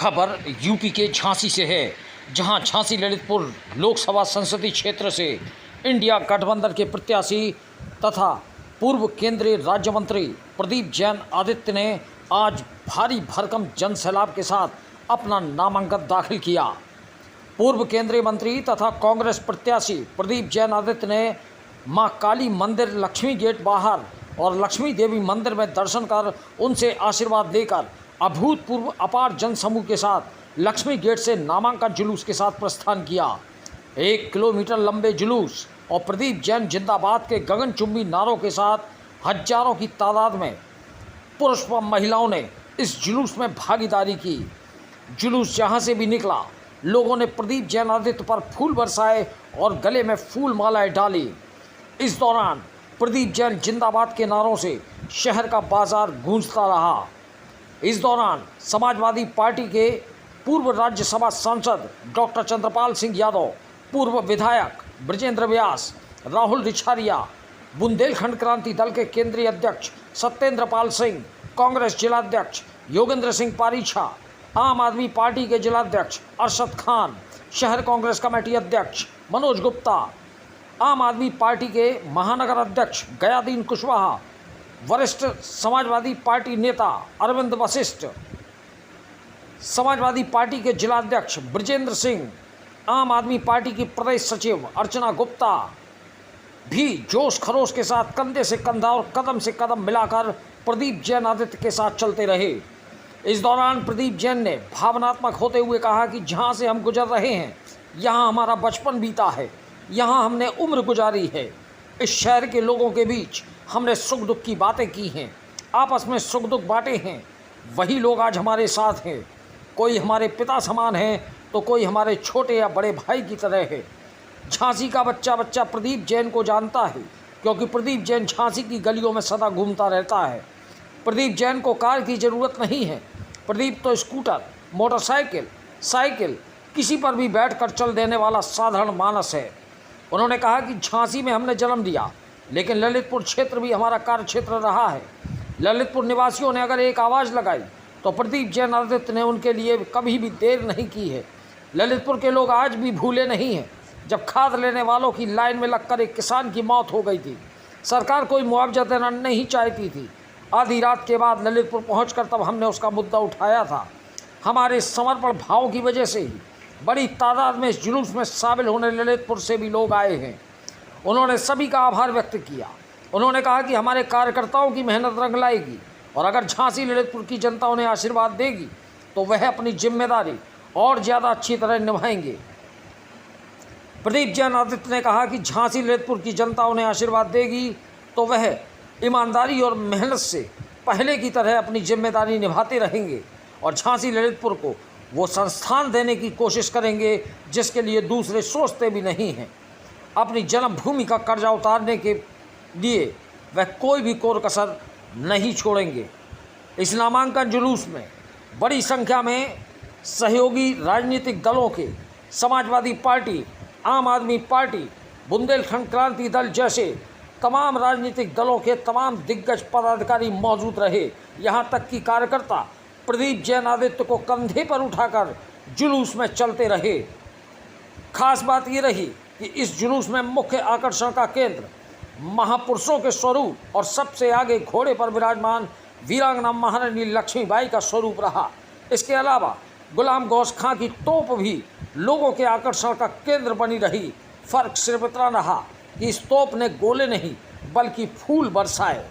खबर यूपी के झांसी से है, जहां झांसी ललितपुर लोकसभा संसदीय क्षेत्र से इंडिया गठबंधन के प्रत्याशी तथा पूर्व केंद्रीय राज्य मंत्री प्रदीप जैन आदित्य ने आज भारी भरकम जनसैलाब के साथ अपना नामांकन दाखिल किया। पूर्व केंद्रीय मंत्री तथा कांग्रेस प्रत्याशी प्रदीप जैन आदित्य ने मां काली मंदिर लक्ष्मी गेट बाहर और लक्ष्मी देवी मंदिर में दर्शन कर उनसे आशीर्वाद लेकर अभूतपूर्व अपार जनसमूह के साथ लक्ष्मी गेट से नामांकन जुलूस के साथ प्रस्थान किया। 1 किलोमीटर लंबे जुलूस और प्रदीप जैन जिंदाबाद के गगनचुंबी नारों के साथ हजारों की तादाद में पुरुष व महिलाओं ने इस जुलूस में भागीदारी की। जुलूस जहां से भी निकला, लोगों ने प्रदीप जैन आदित्य पर फूल बरसाए और गले में फूल मालाएं डाली। इस दौरान प्रदीप जैन जिंदाबाद के नारों से शहर का बाजार गूंजता रहा। इस दौरान समाजवादी पार्टी के पूर्व राज्यसभा सांसद डॉक्टर चंद्रपाल सिंह यादव, पूर्व विधायक ब्रजेंद्र व्यास, राहुल रिछारिया, बुंदेलखंड क्रांति दल के केंद्रीय अध्यक्ष सत्येंद्र पाल सिंह, कांग्रेस जिलाध्यक्ष योगेंद्र सिंह पारीछा, आम आदमी पार्टी के जिलाध्यक्ष अरशद खान, शहर कांग्रेस कमेटी अध्यक्ष मनोज गुप्ता, आम आदमी पार्टी के महानगर अध्यक्ष गयादीन कुशवाहा, वरिष्ठ समाजवादी पार्टी नेता अरविंद वशिष्ठ, समाजवादी पार्टी के जिलाध्यक्ष ब्रजेंद्र सिंह, आम आदमी पार्टी की प्रदेश सचिव अर्चना गुप्ता भी जोश खरोश के साथ कंधे से कंधा और कदम से कदम मिलाकर प्रदीप जैन आदित्य के साथ चलते रहे। इस दौरान प्रदीप जैन ने भावनात्मक होते हुए कहा कि जहां से हम गुजर रहे हैं, यहां हमारा बचपन बीता है, यहां हमने उम्र गुजारी है। इस शहर के लोगों के बीच हमने सुख दुख की बातें की हैं, आपस में सुख दुख बांटे हैं। वही लोग आज हमारे साथ हैं। कोई हमारे पिता समान है तो कोई हमारे छोटे या बड़े भाई की तरह है। झांसी का बच्चा बच्चा प्रदीप जैन को जानता है, क्योंकि प्रदीप जैन झांसी की गलियों में सदा घूमता रहता है। प्रदीप जैन को कार की ज़रूरत नहीं है। प्रदीप तो स्कूटर, मोटरसाइकिल, साइकिल किसी पर भी बैठकर चल देने वाला साधारण मानस है। उन्होंने कहा कि झांसी में हमने जन्म लिया, लेकिन ललितपुर क्षेत्र भी हमारा कार्य क्षेत्र रहा है। ललितपुर निवासियों ने अगर एक आवाज़ लगाई तो प्रदीप जैन आदित्य ने उनके लिए कभी भी देर नहीं की है। ललितपुर के लोग आज भी भूले नहीं हैं जब खाद लेने वालों की लाइन में लगकर एक किसान की मौत हो गई थी। सरकार कोई मुआवजा देना नहीं चाहती थी। आधी रात के बाद ललितपुर पहुंचकर तब हमने उसका मुद्दा उठाया था। हमारे समर्पण भाव की वजह से ही बड़ी तादाद में इस जुलूस में शामिल होने ललितपुर से भी लोग आए हैं। उन्होंने सभी का आभार व्यक्त किया। उन्होंने कहा कि हमारे कार्यकर्ताओं की मेहनत रंग लाएगी और अगर झांसी ललितपुर की जनता उन्हें आशीर्वाद देगी तो वह अपनी जिम्मेदारी और ज़्यादा अच्छी तरह निभाएंगे। प्रदीप जैन आदित्य ने कहा कि झांसी ललितपुर की जनता उन्हें आशीर्वाद देगी तो वह ईमानदारी और मेहनत से पहले की तरह अपनी जिम्मेदारी निभाते रहेंगे और झांसी ललितपुर को वो संस्थान देने की कोशिश करेंगे जिसके लिए दूसरे सोचते भी नहीं हैं। अपनी जन्मभूमि का कर्जा उतारने के लिए वह कोई भी कोर कसर नहीं छोड़ेंगे। इस नामांकन जुलूस में बड़ी संख्या में सहयोगी राजनीतिक दलों के समाजवादी पार्टी, आम आदमी पार्टी, बुंदेलखंड क्रांति दल जैसे तमाम राजनीतिक दलों के तमाम दिग्गज पदाधिकारी मौजूद रहे। यहाँ तक कि कार्यकर्ता प्रदीप जैन आदित्य को कंधे पर उठाकर जुलूस में चलते रहे। खास बात ये रही कि इस जुलूस में मुख्य आकर्षण का केंद्र महापुरुषों के स्वरूप और सबसे आगे घोड़े पर विराजमान वीरांगना महारानी लक्ष्मीबाई का स्वरूप रहा। इसके अलावा गुलाम गौस खां की तोप भी लोगों के आकर्षण का केंद्र बनी रही। फर्क सिर्फ इतना रहा कि इस तोप ने गोले नहीं बल्कि फूल बरसाए।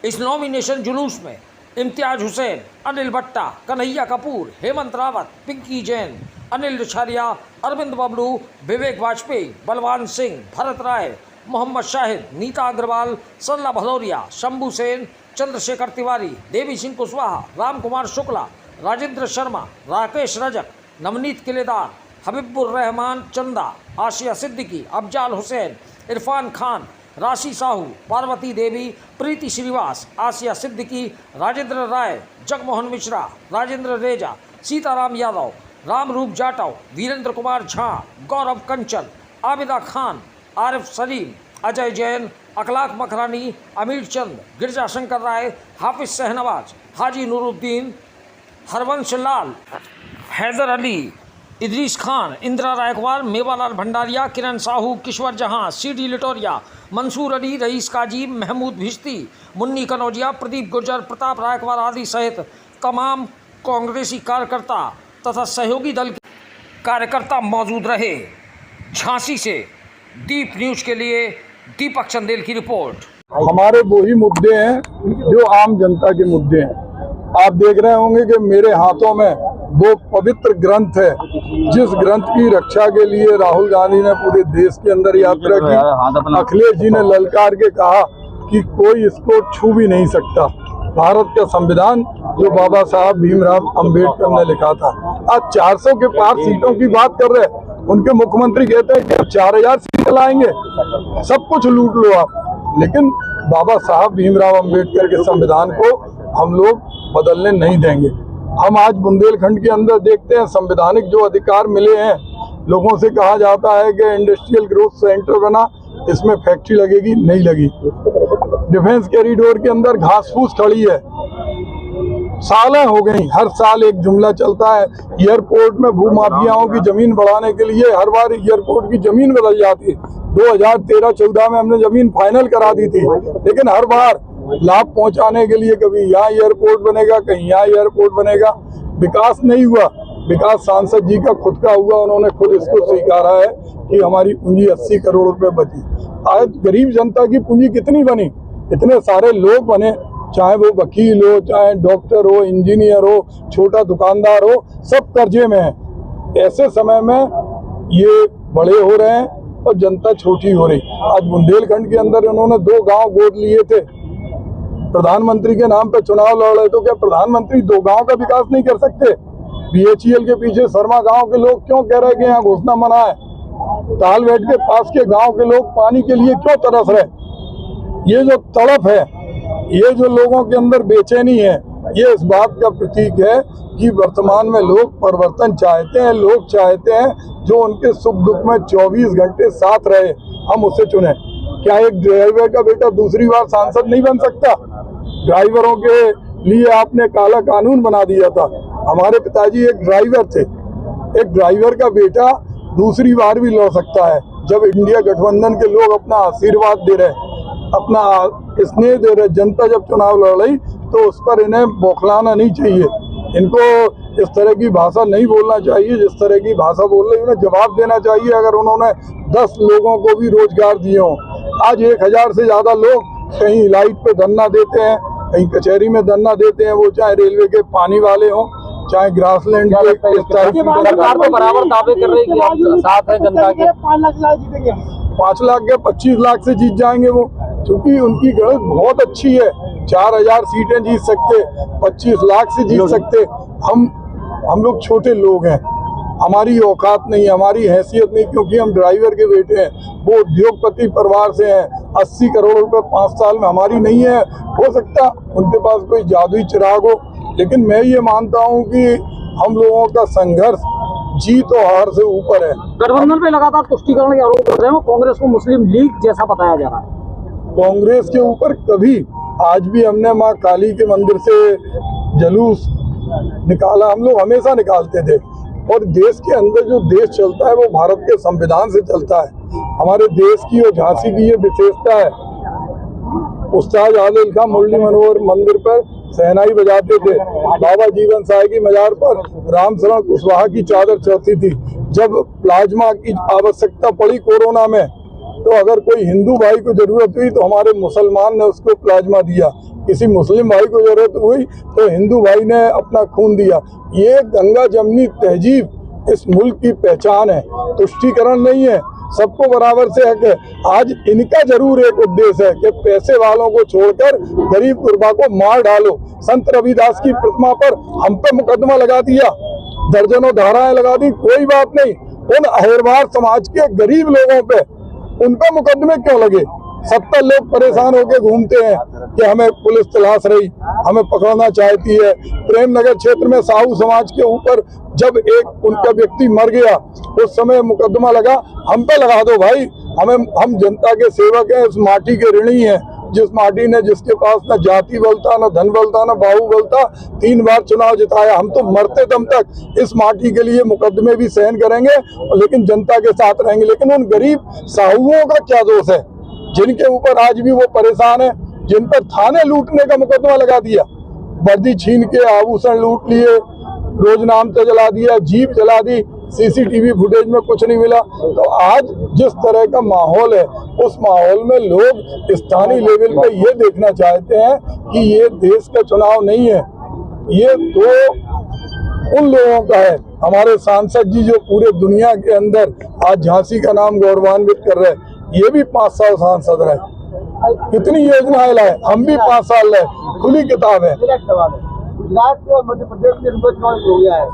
इस नॉमिनेशन जुलूस में इम्तियाज हुसैन, अनिल भट्टा, कन्हैया कपूर, हेमंत रावत, पिंकी जैन, अनिल रिछारिया, अरविंद बबलू, विवेक वाजपेयी, बलवान सिंह, भरत राय, मोहम्मद शाहिद, नीता अग्रवाल, सल्ला भदौरिया, शंभू सेन, चंद्रशेखर तिवारी, देवी सिंह कुशवाहा, राम कुमार शुक्ला, राजेंद्र शर्मा, राकेश रजक, नवनीत किलेदार, हबीबुर रहमान चंदा, आशिया सिद्दीकी, अफजाल हुसैन, इरफान खान, राशि साहू, पार्वती देवी, प्रीति श्रीवास, आसिया सिद्दीकी, राजेंद्र राय, जगमोहन मिश्रा, राजेंद्र रेजा, सीताराम यादव, रामरूप जाटव, वीरेंद्र कुमार झा, गौरव कंचन, आबिदा खान, आरिफ सलीम, अजय जैन, अखलाक मखरानी, अमीर चंद, गिरजा शंकर राय, हाफिज शहनवाज, हाजी नूरुद्दीन, हरवंश लाल, हैदर अली, इदरीस खान, इंदिरा रायकवार, मेवालाल भंडारिया, किरण साहू, किश्वर जहां, सीडी लिटोरिया, मंसूर अली, रईस काजी, महमूद भिश्ती, मुन्नी कनौजिया, प्रदीप गुर्जर, प्रताप रायकवार आदि सहित तमाम कांग्रेसी कार्यकर्ता तथा सहयोगी दल के कार्यकर्ता मौजूद रहे। झांसी से दीप न्यूज के लिए दीपक चंदेल की रिपोर्ट। हमारे वही मुद्दे हैं जो आम जनता के मुद्दे हैं। आप देख रहे होंगे कि मेरे हाथों में वो पवित्र ग्रंथ है, जिस ग्रंथ की रक्षा के लिए राहुल गांधी ने पूरे देश के अंदर यात्रा की। अखिलेश जी ने ललकार के कहा कि कोई इसको छू भी नहीं सकता। भारत का संविधान जो बाबा साहब भीमराव अंबेडकर ने लिखा था, आज 400 के पार सीटों की बात कर रहे हैं। उनके मुख्यमंत्री कहते हैं कि 4000 सीटें लाएंगे, सब कुछ लूट लो आप। लेकिन बाबा साहब भीमराव अंबेडकर के संविधान को हम लोग बदलने नहीं देंगे। हम आज बुंदेलखंड के अंदर देखते हैं संवैधानिक जो अधिकार मिले हैं, लोगों से कहा जाता है कि इंडस्ट्रियल ग्रोथ सेंटर बना, इसमें फैक्ट्री लगेगी, नहीं लगी। डिफेंस कॉरिडोर के अंदर घास फूस खड़ी है, सालें हो गई, हर साल एक जुमला चलता है। एयरपोर्ट में भूमाफियाओं की जमीन बढ़ाने के लिए हर बार एयरपोर्ट की जमीन बदल जाती है। 2013-14 में हमने जमीन फाइनल करा दी थी, लेकिन हर बार लाभ पहुंचाने के लिए कभी यहाँ एयरपोर्ट बनेगा, कहीं यहाँ एयरपोर्ट बनेगा, विकास नहीं हुआ। विकास सांसद जी का खुद का हुआ, उन्होंने खुद इसको स्वीकारा है कि हमारी पूंजी 80 करोड़ रुपए बची। आज गरीब जनता की पूंजी कितनी बनी? इतने सारे लोग बने, चाहे वो वकील हो, चाहे डॉक्टर हो, इंजीनियर हो, छोटा दुकानदार हो, सब कर्जे में है। ऐसे समय में ये बड़े हो रहे हैं और जनता छोटी हो रही। आज बुंदेलखंड के अंदर इन्होंने 2 गांव गोद लिए थे, प्रधानमंत्री के नाम पे चुनाव लड़ रहे, तो क्या प्रधानमंत्री 2 गांव का विकास नहीं कर सकते? BHEL के पीछे शर्मा गांव के लोग क्यों कह रहे कि यहाँ घुसना मना है? तालबेट के पास के गांव के लोग पानी के लिए क्यों तरस रहे? ये जो तड़प है, ये जो लोगों के अंदर बेचैनी है, ये इस बात का प्रतीक है कि वर्तमान में लोग परिवर्तन चाहते हैं। लोग चाहते हैं जो उनके सुख दुख में 24 घंटे साथ रहे, हम उसे चुने। क्या एक ड्राइवर का बेटा दूसरी बार सांसद नहीं बन सकता? ड्राइवरों के लिए आपने काला कानून बना दिया था। हमारे पिताजी एक ड्राइवर थे, एक ड्राइवर का बेटा दूसरी बार भी लड़ सकता है। जब इंडिया गठबंधन के लोग अपना आशीर्वाद दे रहे, अपना स्नेह दे रहे, जनता जब चुनाव लड़ रही, तो उस पर इन्हें बौखलाना नहीं चाहिए। इनको इस तरह की भाषा नहीं बोलना चाहिए, जिस तरह की भाषा बोल रही उन्हें जवाब देना चाहिए। अगर उन्होंने 10 लोगों को भी रोजगार दिए हों, आज 1000 से ज्यादा लोग कहीं लाइट पे धरना देते हैं, कहीं कचहरी में धरना देते हैं, वो चाहे रेलवे के पानी वाले हों, चाहे ग्रासलैंड के। सरकार तो बराबर दावे कर रही है कि आप साथ है जनता के। 5 लाख के 25 लाख से जीत जाएंगे वो, क्योंकि उनकी गणित बहुत अच्छी है। 4000 सीटें जीत सकते, 25 लाख से जीत सकते। हम लोग छोटे लोग हैं, हमारी औकात नहीं, हमारी हैसियत नहीं, क्योंकि हम ड्राइवर के बेटे हैं। वो उद्योगपति परिवार से हैं। 80 करोड़ रुपए 5 साल में हमारी नहीं है। हो सकता उनके पास कोई जादुई चिराग हो, लेकिन मैं ये मानता हूँ कि हम लोगों का संघर्ष जीत और हार से ऊपर है। गठबंधन पे लगातार तुष्टीकरण के आरोप कर रहे हो, कांग्रेस को मुस्लिम लीग जैसा बताया जा रहा है। कांग्रेस के ऊपर कभी, आज भी हमने माँ काली के मंदिर से जुलूस निकाला, हम लोग हमेशा निकालते थे। और देश के अंदर जो देश चलता है वो भारत के संविधान से चलता है। हमारे देश की और झांसी की ये विशेषता है। उस्ताद आदिल खां मुरली मनोहर मंदिर पर शहनाई बजाते थे, बाबा जीवन साय की मजार पर रामशरण कुशवाहा की चादर चढ़ती थी। जब प्लाज्मा की आवश्यकता पड़ी कोरोना में, तो अगर कोई हिंदू भाई को जरूरत हुई तो हमारे मुसलमान ने उसको प्लाज्मा दिया। किसी मुस्लिम भाई को जरूरत हुई तो हिंदू भाई ने अपना खून दिया। ये गंगा जमनी तहजीब इस मुल्क की पहचान है, तुष्टीकरण नहीं है। सबको बराबर से हक है। आज इनका जरूर एक उद्देश्य है कि पैसे वालों को छोड़कर गरीब गुरबा को मार डालो। संत रविदास की प्रतिमा पर हम पे मुकदमा लगा दिया, दर्जनों धाराएं लगा दी, कोई बात नहीं। उन अहिरवार समाज के गरीब लोगों पे उन पे मुकदमे क्यों लगे? 70 लोग परेशान होकर घूमते हैं कि हमें पुलिस तलाश रही, हमें पकड़ना चाहती है। प्रेम नगर क्षेत्र में साहू समाज के ऊपर जब एक उनका व्यक्ति मर गया, उस समय मुकदमा लगा, हम पे लगा दो भाई। हम जनता के सेवक हैं, इस माटी के ऋणी हैं। जिस पार्टी ने, जिसके पास न जाति बल था, न धन बल था, न बाहुबल था, 3 बार चुनाव जिताया। हम तो मरते दम तक इस पार्टी के लिए मुकदमे भी सहन करेंगे, लेकिन जनता के साथ रहेंगे। लेकिन उन गरीब साहुओं का क्या दोष है जिनके ऊपर आज भी वो परेशान है, जिन पर थाने लूटने का मुकदमा लगा दिया, वर्दी छीन के आभूषण लूट लिए, रोजनामचा जला दिया, जीप जला दी, सीसीटीवी फुटेज में कुछ नहीं मिला। तो आज जिस तरह का माहौल है, उस माहौल में लोग स्थानीय लेवल पे ये देखना चाहते हैं कि ये देश का चुनाव नहीं है, ये तो उन लोगों का है। हमारे सांसद जी जो पूरे दुनिया के अंदर आज झांसी का नाम गौरवान्वित कर रहे हैं, ये भी 5 साल सांसद रहे, कितनी योजनाएं लाए, हम भी 5 साल रहे, खुली किताब है। गुजरात और मध्य प्रदेश में चुनाव हो गया है,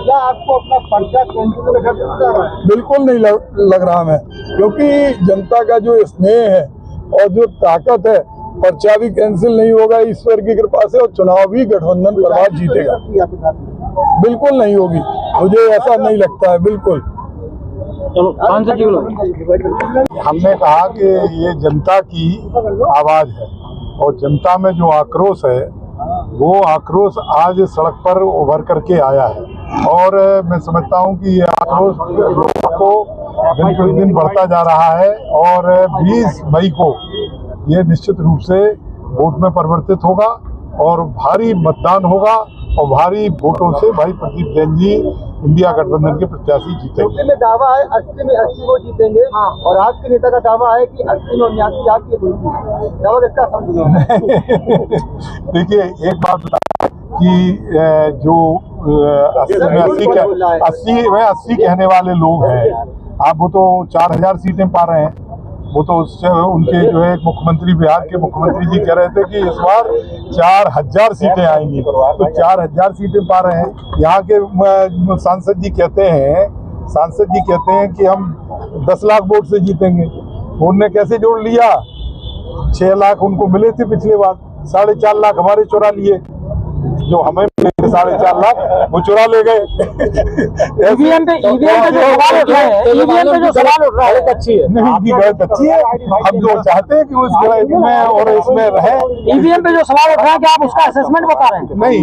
क्या आपको अपना पर्चा कैंसिल में रखा जा रहा है? बिल्कुल नहीं लग रहा है, क्योंकि जनता का जो स्नेह है और जो ताकत है, पर्चा भी कैंसिल नहीं होगा ईश्वर की कृपा से, और चुनाव भी गठबंधन प्रभाव जीतेगा। बिल्कुल नहीं होगी, मुझे ऐसा नहीं लगता है, बिल्कुल। हमने कहा कि ये जनता की आवाज है और जनता में जो आक्रोश है वो आक्रोश आज सड़क पर उभर करके आया है, और मैं समझता हूं कि ये आक्रोश लोगों को दिन प्रतिदिन बढ़ता जा रहा है, और 20 मई को ये निश्चित रूप से वोट में परिवर्तित होगा और भारी मतदान होगा, और भारी वोटों से भाई प्रदीप जैन जी इंडिया गठबंधन के प्रत्याशी जीतेंगे। में दावा है 80 में 80 वो जीतेंगे, और आपके नेता का दावा है कि 80 में 79 आपकी दावा इसका देखिए, एक बात बता कि जो 80 कहने वाले लोग हैं, आप वो तो 4000 सीटें पा रहे हैं, वो तो उससे उनके जो है मुख्यमंत्री, बिहार के मुख्यमंत्री जी कह रहे थे कि इस बार 4000 सीटें आएंगी, तो 4000 सीटें पा रहे हैं। यहाँ के सांसद जी कहते हैं कि हम 10 लाख वोट से जीतेंगे। उनने कैसे जोड़ लिया? 6 लाख उनको मिले थे पिछले बार, 4.5 लाख हमारे चुरा लिए, जो हमें 4.5 लाख वो चुरा ले गए। ईवीएम पे जो सवाल उठ रहे हैं, अच्छी है, नहीं, उनकी गलत अच्छी है। हम जो चाहते हैं कि वो इसमें और इसमें रहे। ईवीएम पे जो सवाल उठ रहा है, क्या आप उसका असेसमेंट बता रहे हैं? नहीं,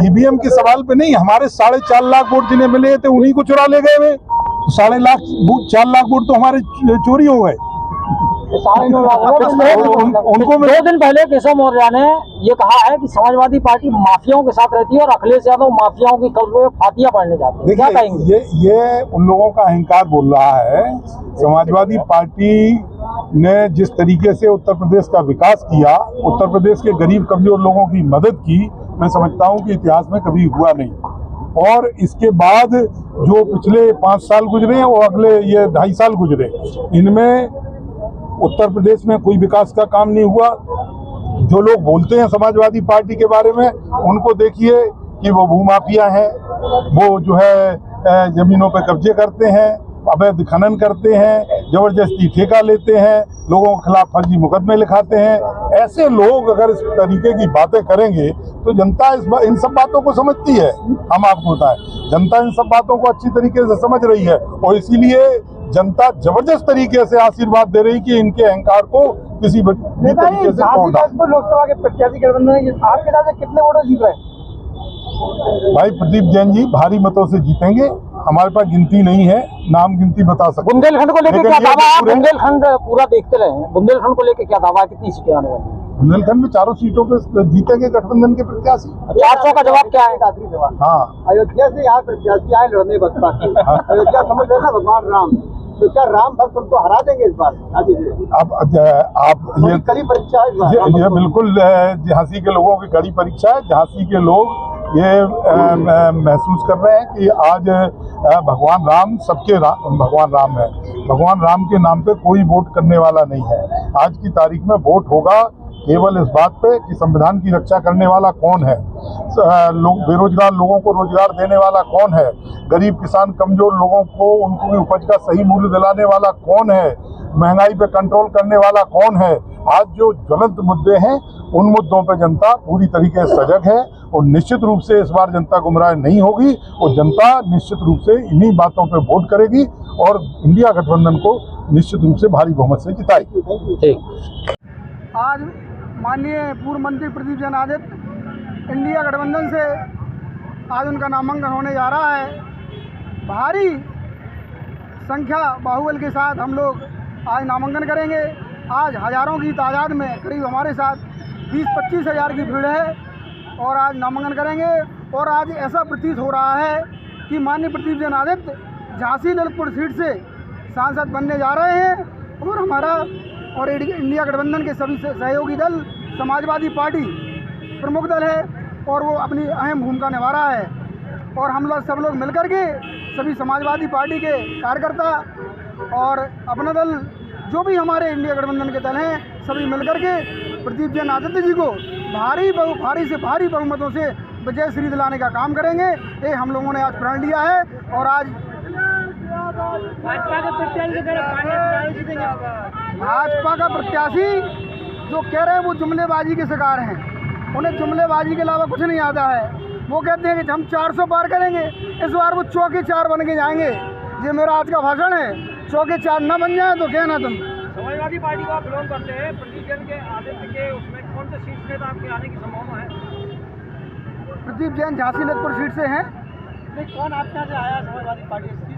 ईवीएम के सवाल पे नहीं, हमारे 4.5 लाख वोट जिन्हें मिले थे उन्हीं को चुरा ले गए वे। 4 लाख वोट तो हमारे चोरी हो गए। उनको 2 दिन पहले केशव मौर्य ने ये कहा है कि समाजवादी पार्टी माफियाओं के साथ रहती है और अखिलेश यादव माफियाओं की कब्र में फातियां पड़ने जाते हैं, क्या कहेंगे? ये उन लोगों का अहंकार बोल रहा है। समाजवादी पार्टी ने जिस तरीके से उत्तर प्रदेश का विकास किया, उत्तर प्रदेश के गरीब कमजोर लोगों की मदद की, मैं समझता हूँ कि इतिहास में कभी हुआ नहीं। और इसके बाद जो पिछले 5 साल गुजरे और अगले ये 2.5 साल गुजरे, इनमें उत्तर प्रदेश में कोई विकास का काम नहीं हुआ। जो लोग बोलते हैं समाजवादी पार्टी के बारे में, उनको देखिए कि वो भूमाफिया हैं, वो जो है जमीनों पे कब्जे करते हैं, अवैध खनन करते हैं, जबरदस्ती ठेका लेते हैं, लोगों के खिलाफ फर्जी मुकदमे लिखाते हैं। ऐसे लोग अगर इस तरीके की बातें करेंगे तो जनता इन सब बातों को समझती है। हम आपको बताएं, जनता इन सब बातों को अच्छी तरीके से समझ रही है, और इसीलिए जनता जबरदस्त तरीके से आशीर्वाद दे रही कि इनके अहंकार को किसी भी तरीके से तोड़ डालें। लोकसभा के प्रत्याशी गठबंधन आपके हिसाब से कितने वोट जीत रहे हैं? भाई प्रदीप जैन जी भारी मतों से जीतेंगे। हमारे पास गिनती नहीं है, नाम गिनती बता सकते। बुंदेलखंड को लेकर क्या दावा है? बुंदेलखंड पूरा देखते रहे हैं, बुंदेलखंड को लेकर क्या दावा है, कितनी सीटें आने वाली? बुंदेलखंड में 4 सीटों पे जीतेंगे गठबंधन के प्रत्याशी। 400 का जवाब क्या है? हाँ, अयोध्या से यहाँ प्रत्याशी आए लड़ने बसपा की, अयोध्या समझ रहे ना भगवान राम, तो क्या राम भक्त उनको हरा देंगे इस बार? आप ये कड़ी परीक्षा है, ये बिल्कुल झांसी के लोगों की कड़ी परीक्षा है। झांसी के लोग ये महसूस कर रहे हैं कि आज भगवान राम सबके भगवान राम है। भगवान राम के नाम पे कोई वोट करने वाला नहीं है। आज की तारीख में वोट होगा केवल इस बात पे कि संविधान की रक्षा करने वाला कौन है, बेरोजगार लोगों को रोजगार देने वाला कौन है, गरीब किसान कमजोर लोगों को उनकी उपज का सही मूल्य दिलाने वाला कौन है, महंगाई पे कंट्रोल करने वाला कौन है। आज जो ज्वलंत मुद्दे हैं उन मुद्दों पे जनता पूरी तरीके से सजग है, और निश्चित रूप से इस बार जनता गुमराह नहीं होगी, और जनता निश्चित रूप से इन्हीं बातों पे वोट करेगी और इंडिया गठबंधन को निश्चित रूप से भारी बहुमत से जिताएगी। आज माननीय पूर्व मंत्री प्रदीप जैन आदित्य इंडिया गठबंधन से आज उनका नामांकन होने जा रहा है। भारी संख्या बाहुबल के साथ हम लोग आज नामांकन करेंगे। आज हज़ारों की तादाद में करीब हमारे साथ 20-25 हज़ार की भीड़ है और आज नामांकन करेंगे। और आज ऐसा प्रतीत हो रहा है कि माननीय प्रदीप जैन आदित्य झांसी ललितपुर सीट से सांसद बनने जा रहे हैं और हमारा और इंडिया गठबंधन के सभी सहयोगी दल समाजवादी पार्टी प्रमुख दल है और वो अपनी अहम भूमिका निभा रहा है। और हम लोग सब लोग मिलकर के सभी समाजवादी पार्टी के कार्यकर्ता और अपना दल जो भी हमारे इंडिया गठबंधन के दल हैं सभी मिलकर के प्रदीप जैन आदित्य जी को भारी से भारी बहुमतों से विजय श्री दिलाने का काम करेंगे। ये हम लोगों ने आज प्रण लिया है। और आज भाजपा का प्रत्याशी जो कह रहे हैं वो जुमलेबाजी के शिकार हैं। उन्हें जुमलेबाजी के अलावा कुछ नहीं आता है। वो कहते हैं कि हम 400 पार करेंगे, इस बार वो चौके 4 बन के जाएंगे। ये मेरा आज का भाषण है। चौके 4 न बन जाए तो कहना तुम। समाजवादी पार्टी को आप बिलोंग करते हैं, प्रदीप जैन के आदित्य के उसमें कौन से सीट से आपके आने की संभावना है? प्रदीप जैन झांसी ललितपुर सीट से हैं। कौन आपके यहाँ से आया समाजवादी पार्टी से?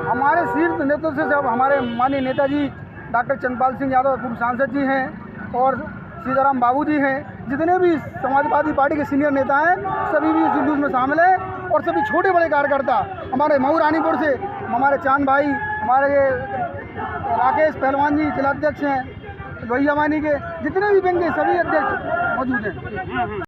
हमारे शीर्ष नेतृत्व से सब हमारे माननीय नेताजी डॉक्टर चंद्रपाल सिंह यादव पूर्व सांसद जी हैं और सीताराम बाबू जी हैं। जितने भी समाजवादी पार्टी के सीनियर नेता हैं सभी भी इस जुलूस में शामिल हैं। और सभी छोटे बड़े कार्यकर्ता हमारे मऊ रानीपुर से हमारे चांद भाई, हमारे राकेश पहलवान जी जिलाध्यक्ष हैं, लोहिया मानी के जितने भी बैंक के सभी अध्यक्ष मौजूद हैं।